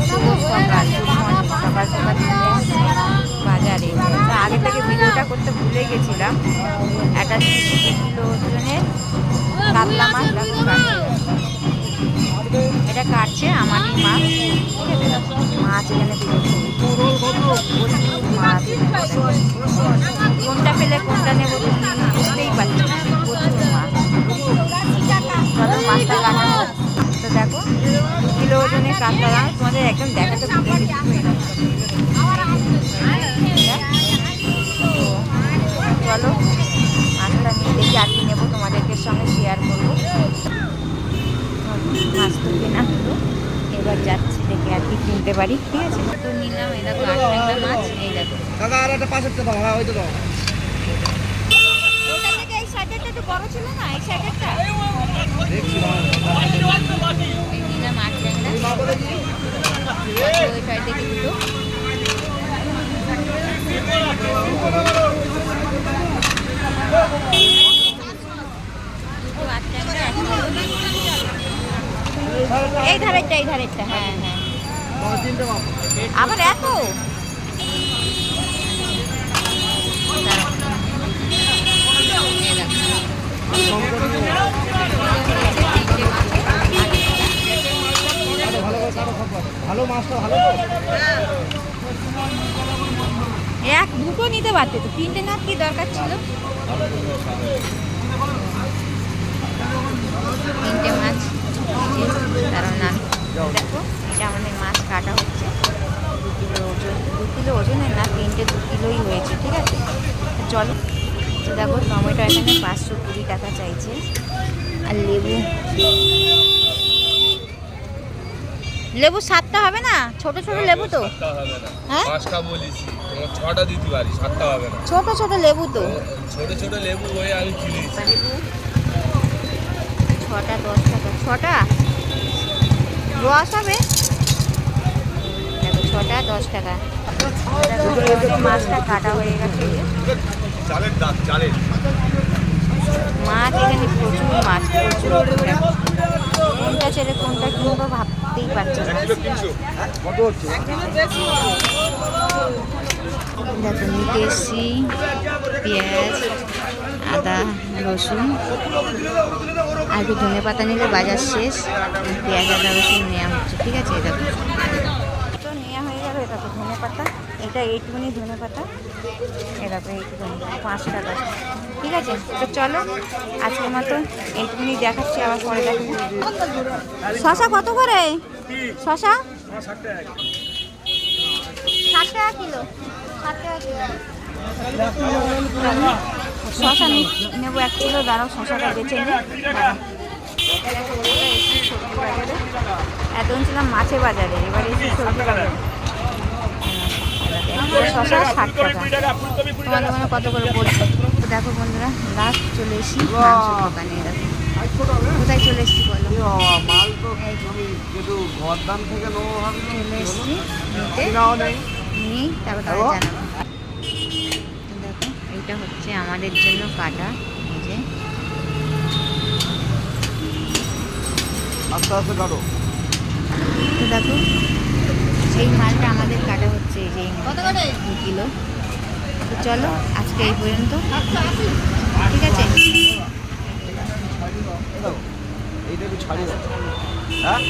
শুভ সকাল, good morning. সকাল সকাল বাজারে তো আগে থেকে ভিডিওটা করতে ভুলে গেছিলাম। একটা 60 কিলো ওজনের কাতলা মাছ এটা কাটছে আমারই মাছ। মাছ এখানে মাছ কোনটা পেলে কোনটা নেবো বুঝতেই পারছি না, প্রচুর মাছ। মাছটা কাটা হোক। তো দেখো 2 কিলো ওজনের কাতলা মাছ তোমাদের একদম দেখাতে ভুলে গেছি। চলো মাছটা নিয়ে দেখি আর কি নেবো, তোমাদেরকে সঙ্গে শেয়ার করবো। মাছ তো কেনা হলো, এবার যাচ্ছি দেখে আর কি কিনতে পারি। ঠিক আছে, তো নিলাম। এই দেখো একটা মাছ, এই দেখো এই সাইডেরটা একটু বড় ছিল না, এই সাইডেরটা নিলাম 8 ট্যাংরা। ওই সাইড থেকে দুটো এই ধারেরটা হ্যাঁ হ্যাঁ। আবার এত ভালো মাছটা ভালো। এক দুটো নিতে পারতে তো, তিনটে না কি দরকার ছিল? তিনটে মাছ কারণ আমি দেখো এটা আমাদের মাছ কাটা হচ্ছে। 2 কিলো ওজন, 2 কিলো ওজনের না, 3টে 2 কিলোই হয়েছে। ঠিক আছে, চলো। তো দেখো টমেটো এখানে 520 টাকা চাইছে। আর লেবু 7টা হবে না? ছোট ছোট লেবু তো, হ্যাঁ 5টা বলিছি, তোমার 6টা দিতে পারি, 7টা হবে না। ছোট ছোট লেবু তো, ছোট ছোট লেবু হয়ে আমি কিনেছি। লেবু 6টা 10 টাকা, 6টা রস হবে। দেখো 6টা 10 টাকা। মাছটা কাটা হয়ে গেছে। চালের দাম, চালের মাছ এখানে প্রচুর মাছ, প্রচুর। কোনটা ছেড়ে কোনটা কিনবো ভাবতেই পারছি না। দেখো নিতে এসছি পেঁয়াজ, আদা, রসুন আর একটু ধনে পাতা নিলে বাজার শেষ। পেঁয়াজ আদা রসুন নেওয়া হচ্ছে। ঠিক আছে, দেখো তো নেওয়া হয়ে গেল। দেখো ধনে পাতা, এটা এইটুকুনি ধনে পাতা, এরকম এইটুকুনি 5 টাকা। ঠিক আছে, তো চলো আজকের মতো এইটুকুনি দেখাচ্ছি, আবার পরে দেখাবো। শশা কত করে? শশা 60 টাকা কিলো, 60 টাকা কিলো। শশা নেবো 1 কিলো। দাঁড়াও শশাটা বেছে নিই। এতক্ষণ ছিলাম মাছের বাজারে, এবার এসে সবজি বাজারে। শশা 60 টাকা। তোমাদের মনে কত করে পড়ছে? দেখো বন্ধুরা, লাস্ট চলে এসেছি মাংসের দোকানে। দেখো কোথায় চলে এসেছি বলো? চলে এসেছি নিই, তারপর তাহলে জানাবো। দেখো এইটা হচ্ছে আমাদের জন্য কাটা, এই যে আস্তে আস্তে কাটো। তো দেখো সেই মালটা আমাদের কাটা হচ্ছে, এই যে 2 কিলো। তো চলো আজকে এই পর্যন্ত। ঠিক আছে, এইটা একটু ছাড়িয়ে দাও। হ্যাঁ